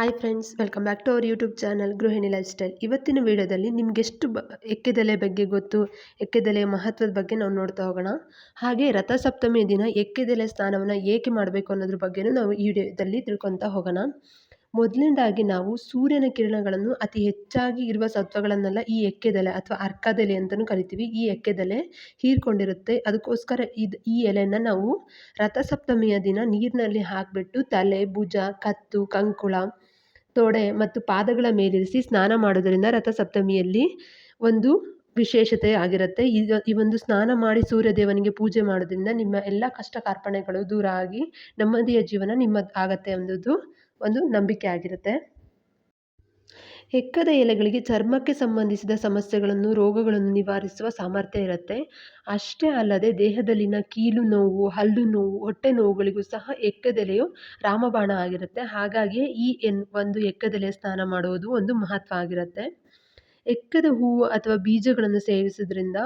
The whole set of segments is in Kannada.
Hi friends, welcome back to our YouTube channel Gruhini lifestyle. ಇವತ್ತಿನ ವಿಡಿಯೋದಲ್ಲಿ ನಿಮಗೆಷ್ಟು ಎಕ್ಕೆದೆಲೆ ಬಗ್ಗೆ ಗೊತ್ತು, ಎಕ್ಕೆದೆಲೆಯ ಮಹತ್ವದ ಬಗ್ಗೆ ನಾವು ನೋಡ್ತಾ ಹೋಗೋಣ. ಹಾಗೆ ರಥಸಪ್ತಮಿಯ ದಿನ ಎಕ್ಕೆದೆಲೆ ಸ್ನಾನವನ್ನು ಏಕೆ ಮಾಡಬೇಕು ಅನ್ನೋದ್ರ ಬಗ್ಗೆನೂ ನಾವು ಈ ವಿಡಿಯೋದಲ್ಲಿ ತಿಳ್ಕೊತಾ ಹೋಗೋಣ. ಮೊದಲನೇದಾಗಿ ನಾವು ಸೂರ್ಯನ ಕಿರಣಗಳನ್ನು ಅತಿ ಹೆಚ್ಚಾಗಿ ಇರುವ ಸತ್ವಗಳನ್ನೆಲ್ಲ ಈ ಎಕ್ಕೆದೆಲೆ ಅಥವಾ ಅರ್ಕದೆಲೆ ಅಂತಲೂ ಕರಿತೀವಿ. ಈ ಎಕ್ಕೆದೆಲೆ ಹೀರ್ಕೊಂಡಿರುತ್ತೆ. ಅದಕ್ಕೋಸ್ಕರ ಈ ಎಲೆನ ನಾವು ರಥಸಪ್ತಮಿಯ ದಿನ ನೀರಿನಲ್ಲಿ ಹಾಕಿಬಿಟ್ಟು ತಲೆ, ಭುಜ, ಕತ್ತು, ಕಂಕುಳ, ತೊಡೆ ಮತ್ತು ಪಾದಗಳ ಮೇಲಿರಿಸಿ ಸ್ನಾನ ಮಾಡೋದರಿಂದ ರಥಸಪ್ತಮಿಯಲ್ಲಿ ಒಂದು ವಿಶೇಷತೆ ಆಗಿರುತ್ತೆ. ಈ ಒಂದು ಸ್ನಾನ ಮಾಡಿ ಸೂರ್ಯದೇವನಿಗೆ ಪೂಜೆ ಮಾಡೋದ್ರಿಂದ ನಿಮ್ಮ ಎಲ್ಲ ಕಷ್ಟ ಕಾರ್ಪಣ್ಯಗಳು ದೂರ ಆಗಿ ನೆಮ್ಮದಿಯ ಜೀವನ ನಿಮ್ಮದು ಆಗತ್ತೆ ಅನ್ನೋದು ಒಂದು ನಂಬಿಕೆ ಆಗಿರುತ್ತೆ. ಎಕ್ಕದ ಎಲೆಗಳಿಗೆ ಚರ್ಮಕ್ಕೆ ಸಂಬಂಧಿಸಿದ ಸಮಸ್ಯೆಗಳನ್ನು, ರೋಗಗಳನ್ನು ನಿವಾರಿಸುವ ಸಾಮರ್ಥ್ಯ ಇರುತ್ತೆ. ಅಷ್ಟೇ ಅಲ್ಲದೆ ದೇಹದಲ್ಲಿನ ಕೀಲು ನೋವು, ಹಲ್ಲು ನೋವು, ಹೊಟ್ಟೆ ನೋವುಗಳಿಗೂ ಸಹ ಎಕ್ಕದೆಲೆಯು ರಾಮಬಾಣ ಆಗಿರುತ್ತೆ. ಹಾಗಾಗಿ ಒಂದು ಎಕ್ಕದೆಲೆಯ ಸ್ನಾನ ಮಾಡುವುದು ಒಂದು ಮಹತ್ವ ಆಗಿರುತ್ತೆ. ಎಕ್ಕದ ಹೂವು ಅಥವಾ ಬೀಜಗಳನ್ನು ಸೇವಿಸೋದ್ರಿಂದ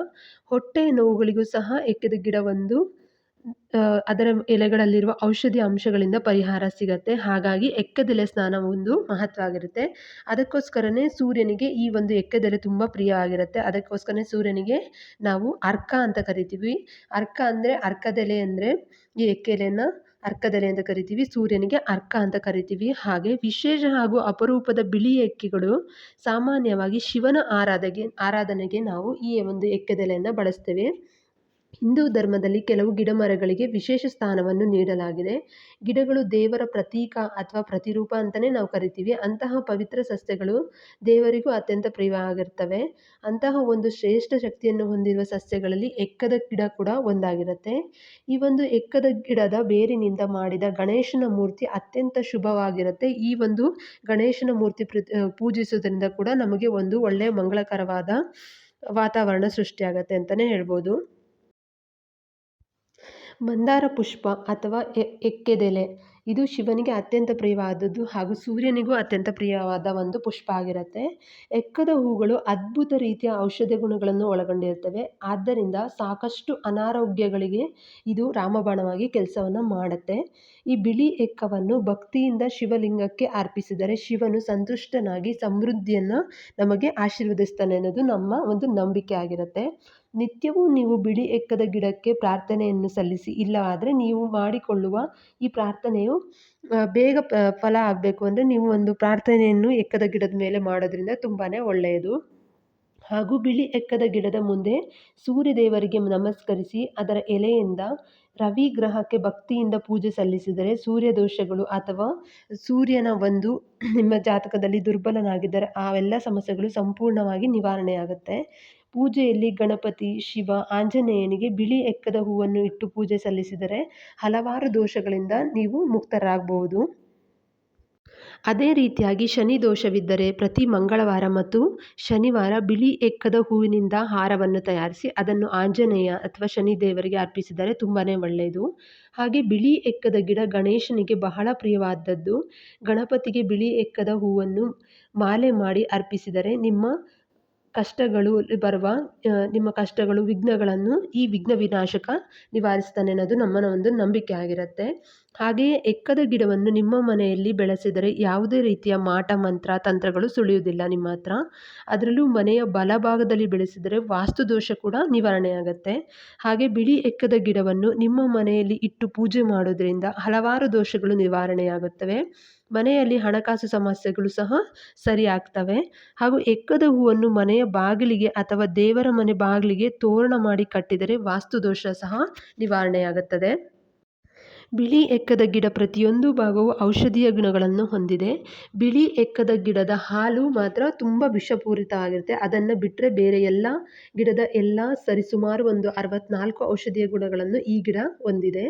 ಹೊಟ್ಟೆ ನೋವುಗಳಿಗೂ ಸಹ ಎಕ್ಕದ ಗಿಡ ಅದರ ಎಲೆಗಳಲ್ಲಿರುವ ಔಷಧಿ ಅಂಶಗಳಿಂದ ಪರಿಹಾರ ಸಿಗತ್ತೆ. ಹಾಗಾಗಿ ಎಕ್ಕದೆಲೆ ಸ್ನಾನ ಒಂದು ಮಹತ್ವ ಆಗಿರುತ್ತೆ. ಅದಕ್ಕೋಸ್ಕರನೇ ಸೂರ್ಯನಿಗೆ ಈ ಒಂದು ಎಕ್ಕದೆಲೆ ತುಂಬ ಪ್ರಿಯವಾಗಿರುತ್ತೆ. ಅದಕ್ಕೋಸ್ಕರನೇ ಸೂರ್ಯನಿಗೆ ನಾವು ಅರ್ಕ ಅಂತ ಕರಿತೀವಿ. ಅರ್ಕ ಅಂದರೆ ಅರ್ಕದೆಲೆ ಅಂದರೆ ಈ ಎಕ್ಕೆಲೆನ ಅರ್ಕದೆಲೆ ಅಂತ ಕರಿತೀವಿ. ಸೂರ್ಯನಿಗೆ ಅರ್ಕ ಅಂತ ಕರಿತೀವಿ. ಹಾಗೆ ವಿಶೇಷ ಹಾಗೂ ಅಪರೂಪದ ಬಿಳಿ ಎಕ್ಕೆಗಳು ಸಾಮಾನ್ಯವಾಗಿ ಶಿವನ ಆರಾಧನೆಗೆ ನಾವು ಈ ಒಂದು ಎಕ್ಕೆದೆಲೆಯನ್ನು ಬಳಸ್ತೇವೆ. ಹಿಂದೂ ಧರ್ಮದಲ್ಲಿ ಕೆಲವು ಗಿಡಮರಗಳಿಗೆ ವಿಶೇಷ ಸ್ಥಾನವನ್ನು ನೀಡಲಾಗಿದೆ. ಗಿಡಗಳು ದೇವರ ಪ್ರತೀಕ ಅಥವಾ ಪ್ರತಿರೂಪ ಅಂತಲೇ ನಾವು ಕರಿತೀವಿ. ಅಂತಹ ಪವಿತ್ರ ಸಸ್ಯಗಳು ದೇವರಿಗೂ ಅತ್ಯಂತ ಪ್ರಿಯವಾಗಿರ್ತವೆ. ಅಂತಹ ಒಂದು ಶ್ರೇಷ್ಠ ಶಕ್ತಿಯನ್ನು ಹೊಂದಿರುವ ಸಸ್ಯಗಳಲ್ಲಿ ಎಕ್ಕದ ಗಿಡ ಕೂಡ ಒಂದಾಗಿರುತ್ತೆ. ಈ ಒಂದು ಎಕ್ಕದ ಗಿಡದ ಬೇರಿನಿಂದ ಮಾಡಿದ ಗಣೇಶನ ಮೂರ್ತಿ ಅತ್ಯಂತ ಶುಭವಾಗಿರುತ್ತೆ. ಈ ಒಂದು ಗಣೇಶನ ಮೂರ್ತಿ ಪೂಜಿಸೋದ್ರಿಂದ ಕೂಡ ನಮಗೆ ಒಂದು ಒಳ್ಳೆಯ ಮಂಗಳಕರವಾದ ವಾತಾವರಣ ಸೃಷ್ಟಿಯಾಗತ್ತೆ ಅಂತಲೇ ಹೇಳ್ಬೋದು. ಮಂದಾರ ಪುಷ್ಪ ಅಥವಾ ಎಕ್ಕೆದೆಲೆ ಇದು ಶಿವನಿಗೆ ಅತ್ಯಂತ ಪ್ರಿಯವಾದದ್ದು ಹಾಗೂ ಸೂರ್ಯನಿಗೂ ಅತ್ಯಂತ ಪ್ರಿಯವಾದ ಒಂದು ಪುಷ್ಪ ಆಗಿರುತ್ತೆ. ಎಕ್ಕದ ಹೂಗಳು ಅದ್ಭುತ ರೀತಿಯ ಔಷಧ ಗುಣಗಳನ್ನು ಒಳಗೊಂಡಿರ್ತವೆ. ಆದ್ದರಿಂದ ಸಾಕಷ್ಟು ಅನಾರೋಗ್ಯಗಳಿಗೆ ಇದು ರಾಮಬಾಣವಾಗಿ ಕೆಲಸವನ್ನು ಮಾಡುತ್ತೆ. ಈ ಬಿಳಿ ಎಕ್ಕವನ್ನು ಭಕ್ತಿಯಿಂದ ಶಿವಲಿಂಗಕ್ಕೆ ಅರ್ಪಿಸಿದರೆ ಶಿವನು ಸಂತುಷ್ಟನಾಗಿ ಸಮೃದ್ಧಿಯನ್ನು ನಮಗೆ ಆಶೀರ್ವದಿಸ್ತಾನೆ ಅನ್ನೋದು ನಮ್ಮ ಒಂದು ನಂಬಿಕೆ ಆಗಿರುತ್ತೆ. ನಿತ್ಯವೂ ನೀವು ಬಿಳಿ ಎಕ್ಕದ ಗಿಡಕ್ಕೆ ಪ್ರಾರ್ಥನೆಯನ್ನು ಸಲ್ಲಿಸಿ. ಇಲ್ಲವಾದರೆ ನೀವು ಮಾಡಿಕೊಳ್ಳುವ ಈ ಪ್ರಾರ್ಥನೆಯು ಬೇಗ ಫಲ ಆಗಬೇಕು ಅಂದರೆ ನೀವು ಒಂದು ಪ್ರಾರ್ಥನೆಯನ್ನು ಎಕ್ಕದ ಗಿಡದ ಮೇಲೆ ಮಾಡೋದ್ರಿಂದ ತುಂಬಾ ಒಳ್ಳೆಯದು. ಹಾಗೂ ಬಿಳಿ ಎಕ್ಕದ ಗಿಡದ ಮುಂದೆ ಸೂರ್ಯದೇವರಿಗೆ ನಮಸ್ಕರಿಸಿ ಅದರ ಎಲೆಯಿಂದ ರವಿ ಗ್ರಹಕ್ಕೆ ಭಕ್ತಿಯಿಂದ ಪೂಜೆ ಸಲ್ಲಿಸಿದರೆ ಸೂರ್ಯ ದೋಷಗಳು ಅಥವಾ ಸೂರ್ಯನ ಒಂದು ನಿಮ್ಮ ಜಾತಕದಲ್ಲಿ ದುರ್ಬಲನಾಗಿದ್ದರೆ ಅವೆಲ್ಲ ಸಮಸ್ಯೆಗಳು ಸಂಪೂರ್ಣವಾಗಿ ನಿವಾರಣೆಯಾಗುತ್ತೆ. ಪೂಜೆಯಲ್ಲಿ ಗಣಪತಿ, ಶಿವ, ಆಂಜನೇಯನಿಗೆ ಬಿಳಿ ಎಕ್ಕದ ಹೂವನ್ನು ಇಟ್ಟು ಪೂಜೆ ಸಲ್ಲಿಸಿದರೆ ಹಲವಾರು ದೋಷಗಳಿಂದ ನೀವು ಮುಕ್ತರಾಗಬಹುದು. ಅದೇ ರೀತಿಯಾಗಿ ಶನಿ ದೋಷವಿದ್ದರೆ ಪ್ರತಿ ಮಂಗಳವಾರ ಮತ್ತು ಶನಿವಾರ ಬಿಳಿ ಎಕ್ಕದ ಹೂವಿನಿಂದ ಹಾರವನ್ನು ತಯಾರಿಸಿ ಅದನ್ನು ಆಂಜನೇಯ ಅಥವಾ ಶನಿ ದೇವರಿಗೆ ಅರ್ಪಿಸಿದರೆ ತುಂಬಾ ಒಳ್ಳೆಯದು. ಹಾಗೆ ಬಿಳಿ ಎಕ್ಕದ ಗಿಡ ಗಣೇಶನಿಗೆ ಬಹಳ ಪ್ರಿಯವಾದದ್ದು. ಗಣಪತಿಗೆ ಬಿಳಿ ಎಕ್ಕದ ಹೂವನ್ನು ಮಾಲೆ ಮಾಡಿ ಅರ್ಪಿಸಿದರೆ ನಿಮ್ಮ ಕಷ್ಟಗಳು ವಿಘ್ನಗಳನ್ನು ಈ ವಿಘ್ನ ವಿನಾಶಕ ನಿವಾರಿಸ್ತಾನೆ ಅನ್ನೋದು ನಮ್ಮ ಒಂದು ನಂಬಿಕೆ ಆಗಿರುತ್ತೆ. ಹಾಗೆಯೇ ಎಕ್ಕದ ಗಿಡವನ್ನು ನಿಮ್ಮ ಮನೆಯಲ್ಲಿ ಬೆಳೆಸಿದರೆ ಯಾವುದೇ ರೀತಿಯ ಮಾಟ ಮಂತ್ರ ತಂತ್ರಗಳು ಸುಳಿಯುವುದಿಲ್ಲ ನಿಮ್ಮ ಹತ್ರ. ಅದರಲ್ಲೂ ಮನೆಯ ಬಲಭಾಗದಲ್ಲಿ ಬೆಳೆಸಿದರೆ ವಾಸ್ತು ದೋಷ ಕೂಡ ನಿವಾರಣೆ ಆಗುತ್ತೆ. ಹಾಗೆ ಬಿಳಿ ಎಕ್ಕದ ಗಿಡವನ್ನು ನಿಮ್ಮ ಮನೆಯಲ್ಲಿ ಇಟ್ಟು ಪೂಜೆ ಮಾಡೋದ್ರಿಂದ ಹಲವಾರು ದೋಷಗಳು ನಿವಾರಣೆಯಾಗುತ್ತವೆ. ಮನೆಯಲ್ಲಿ ಹಣಕಾಸು ಸಮಸ್ಯೆಗಳು ಸಹ ಸರಿಯಾಗ್ತವೆ. ಹಾಗೂ ಎಕ್ಕದ ಹೂವನ್ನು ಮನೆಯ ಬಾಗಿಲಿಗೆ ಅಥವಾ ದೇವರ ಮನೆ ಬಾಗಿಲಿಗೆ ತೋರಣ ಮಾಡಿ ಕಟ್ಟಿದರೆ ವಾಸ್ತು ದೋಷ ಸಹ ನಿವಾರಣೆಯಾಗುತ್ತದೆ. ಬಿಳಿ ಎಕ್ಕದ ಗಿಡ ಪ್ರತಿಯೊಂದು ಭಾಗವು ಔಷಧೀಯ ಗುಣಗಳನ್ನು ಹೊಂದಿದೆ. ಬಿಳಿ ಎಕ್ಕದ ಗಿಡದ ಹಾಲು ಮಾತ್ರ ತುಂಬ ವಿಷಪೂರಿತವಾಗಿರುತ್ತೆ. ಅದನ್ನು ಬಿಟ್ಟರೆ ಬೇರೆ ಎಲ್ಲ ಗಿಡದ ಸರಿಸುಮಾರು ಒಂದು 64 ಔಷಧೀಯ ಗುಣಗಳನ್ನು ಈ ಗಿಡ ಹೊಂದಿದೆ.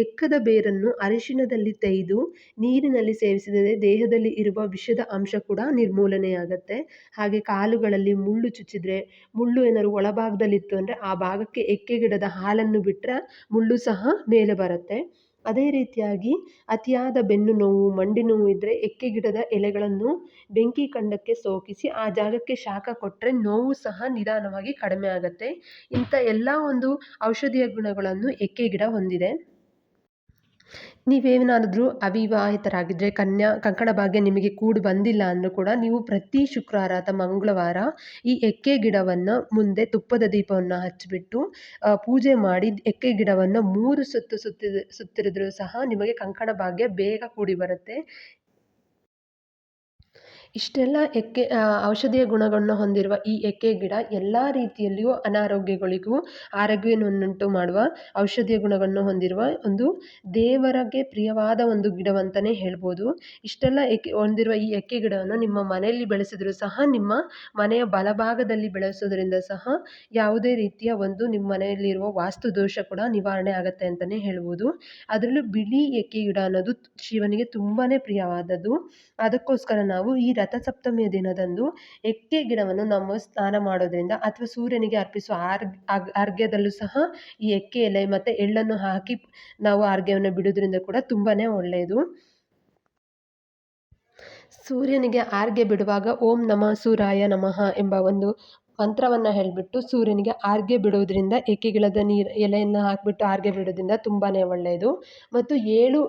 ಎಕ್ಕದ ಬೇರನ್ನು ಅರಿಶಿಣದಲ್ಲಿ ತೆಗೆದು ನೀರಿನಲ್ಲಿ ಸೇವಿಸಿದರೆ ದೇಹದಲ್ಲಿ ಇರುವ ವಿಷದ ಅಂಶ ಕೂಡ ನಿರ್ಮೂಲನೆಯಾಗುತ್ತೆ. ಹಾಗೆ ಕಾಲುಗಳಲ್ಲಿ ಮುಳ್ಳು ಚುಚ್ಚಿದರೆ, ಮುಳ್ಳು ಏನಾದ್ರು ಒಳಭಾಗದಲ್ಲಿತ್ತು ಅಂದರೆ ಆ ಭಾಗಕ್ಕೆ ಎಕ್ಕೆ ಗಿಡದ ಹಾಲನ್ನು ಬಿಟ್ಟರೆ ಮುಳ್ಳು ಸಹ ಮೇಲೆ ಬರುತ್ತೆ. ಅದೇ ರೀತಿಯಾಗಿ ಅತಿಯಾದ ಬೆನ್ನು ನೋವು, ಮಂಡಿ ನೋವು ಇದ್ದರೆ ಎಕ್ಕೆ ಗಿಡದ ಎಲೆಗಳನ್ನು ಬೆಂಕಿ ಕಂಡಕ್ಕೆ ಸೋಕಿಸಿ ಆ ಜಾಗಕ್ಕೆ ಶಾಖ ಕೊಟ್ಟರೆ ನೋವು ಸಹ ನಿಧಾನವಾಗಿ ಕಡಿಮೆ ಆಗುತ್ತೆ. ಇಂಥ ಎಲ್ಲ ಒಂದು ಔಷಧೀಯ ಗುಣಗಳನ್ನು ಎಕ್ಕೆ ಗಿಡ ಹೊಂದಿದೆ. ನೀವೇನಾದರೂ ಅವಿವಾಹಿತರಾಗಿದ್ದರೆ ಕಂಕಣ ಭಾಗ್ಯ ನಿಮಗೆ ಕೂಡಿ ಬಂದಿಲ್ಲ ಅಂದರೂ ಕೂಡ ನೀವು ಪ್ರತಿ ಶುಕ್ರವಾರ ಅಥವಾ ಮಂಗಳವಾರ ಈ ಎಕ್ಕೆ ಗಿಡವನ್ನು ಮುಂದೆ ತುಪ್ಪದ ದೀಪವನ್ನು ಹಚ್ಚಿಬಿಟ್ಟು ಪೂಜೆ ಮಾಡಿ ಎಕ್ಕೆ ಗಿಡವನ್ನು 3 ಸುತ್ತು ಸುತ್ತಿರಿದ್ರೂ ಸಹ ನಿಮಗೆ ಕಂಕಣ ಭಾಗ್ಯ ಬೇಗ ಕೂಡಿ ಬರುತ್ತೆ. ಇಷ್ಟೆಲ್ಲ ಔಷಧೀಯ ಗುಣಗಳನ್ನು ಹೊಂದಿರುವ ಈ ಎಕ್ಕೆ ಗಿಡ ಎಲ್ಲ ರೀತಿಯಲ್ಲಿಯೂ ಅನಾರೋಗ್ಯಗಳಿಗೂ ಆರೋಗ್ಯವನ್ನುಂಟು ಮಾಡುವ ಔಷಧೀಯ ಗುಣಗಳನ್ನು ಹೊಂದಿರುವ ಒಂದು ದೇವರಿಗೆ ಪ್ರಿಯವಾದ ಒಂದು ಗಿಡವಂತಲೇ ಹೇಳ್ಬೋದು. ಇಷ್ಟೆಲ್ಲ ಹೊಂದಿರುವ ಈ ಎಕ್ಕೆ ಗಿಡವನ್ನು ನಿಮ್ಮ ಮನೆಯಲ್ಲಿ ಬೆಳೆಸಿದರೂ ಸಹ ನಿಮ್ಮ ಮನೆಯ ಬಲಭಾಗದಲ್ಲಿ ಬೆಳೆಸೋದ್ರಿಂದ ಸಹ ಯಾವುದೇ ರೀತಿಯ ಒಂದು ನಿಮ್ಮ ಮನೆಯಲ್ಲಿರುವ ವಾಸ್ತು ದೋಷ ಕೂಡ ನಿವಾರಣೆ ಆಗುತ್ತೆ ಅಂತಲೇ ಹೇಳ್ಬೋದು. ಅದರಲ್ಲೂ ಬಿಳಿ ಎಕ್ಕೆ ಗಿಡ ಅನ್ನೋದು ಶಿವನಿಗೆ ತುಂಬಾ ಪ್ರಿಯವಾದದ್ದು. ಅದಕ್ಕೋಸ್ಕರ ನಾವು ಈ ರಥಸಪ್ತಮಿಯ ದಿನದಂದು ಎಕ್ಕೆ ಗಿಡವನ್ನು ನಾವು ಸ್ನಾನ ಮಾಡೋದ್ರಿಂದ ಅಥವಾ ಸೂರ್ಯನಿಗೆ ಅರ್ಪಿಸುವ ಅರ್ಘ್ಯದಲ್ಲೂ ಸಹ ಈ ಎಕ್ಕೆ ಎಲೆ ಮತ್ತು ಎಳ್ಳನ್ನು ಹಾಕಿ ನಾವು ಅರ್ಘ್ಯವನ್ನು ಬಿಡೋದ್ರಿಂದ ಕೂಡ ತುಂಬಾ ಒಳ್ಳೆಯದು. ಸೂರ್ಯನಿಗೆ ಆರ್ಘ್ಯ ಬಿಡುವಾಗ ಓಂ ನಮಃ ಸೂರ್ಯಾಯ ನಮಃ ಎಂಬ ಒಂದು ಮಂತ್ರವನ್ನು ಹೇಳಿಬಿಟ್ಟು ಸೂರ್ಯನಿಗೆ ಆರ್ಘ್ಯ ಬಿಡುವುದರಿಂದ ಎಕ್ಕೆ ಗಿಡದ ಎಲೆಯನ್ನು ಹಾಕಿಬಿಟ್ಟು ಆರ್ಘ್ಯ ಬಿಡೋದ್ರಿಂದ ತುಂಬಾ ಒಳ್ಳೆಯದು. ಮತ್ತು 7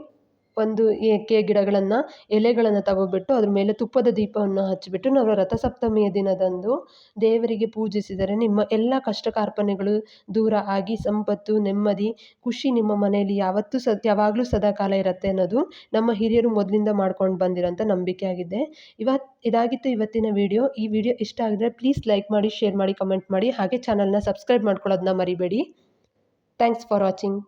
ಒಂದು ಎಕ್ಕೆ ಗಿಡಗಳನ್ನು ಎಲೆಗಳನ್ನು ತಗೋಬಿಟ್ಟು ಅದ್ರ ಮೇಲೆ ತುಪ್ಪದ ದೀಪವನ್ನು ಹಚ್ಚಿಬಿಟ್ಟು ನಾವು ರಥಸಪ್ತಮಿಯ ದಿನದಂದು ದೇವರಿಗೆ ಪೂಜಿಸಿದರೆ ನಿಮ್ಮ ಎಲ್ಲ ಕಷ್ಟ ಕಾರ್ಪಣ್ಯಗಳು ದೂರ ಆಗಿ ಸಂಪತ್ತು, ನೆಮ್ಮದಿ, ಖುಷಿ ನಿಮ್ಮ ಮನೆಯಲ್ಲಿ ಯಾವಾಗಲೂ ಸದಾಕಾಲ ಇರುತ್ತೆ ಅನ್ನೋದು ನಮ್ಮ ಹಿರಿಯರು ಮೊದಲಿಂದ ಮಾಡ್ಕೊಂಡು ಬಂದಿರೋಂಥ ನಂಬಿಕೆ ಆಗಿದೆ. ಇದಾಗಿತ್ತು ಇವತ್ತಿನ ವಿಡಿಯೋ. ಈ ವಿಡಿಯೋ ಇಷ್ಟ ಆಗಿದ್ರೆ ಪ್ಲೀಸ್ ಲೈಕ್ ಮಾಡಿ, ಶೇರ್ ಮಾಡಿ, ಕಮೆಂಟ್ ಮಾಡಿ, ಹಾಗೆ ಚಾನಲ್ನ ಸಬ್ಸ್ಕ್ರೈಬ್ ಮಾಡ್ಕೊಳ್ಳೋದನ್ನ ಮರಿಬೇಡಿ. Thanks for watching.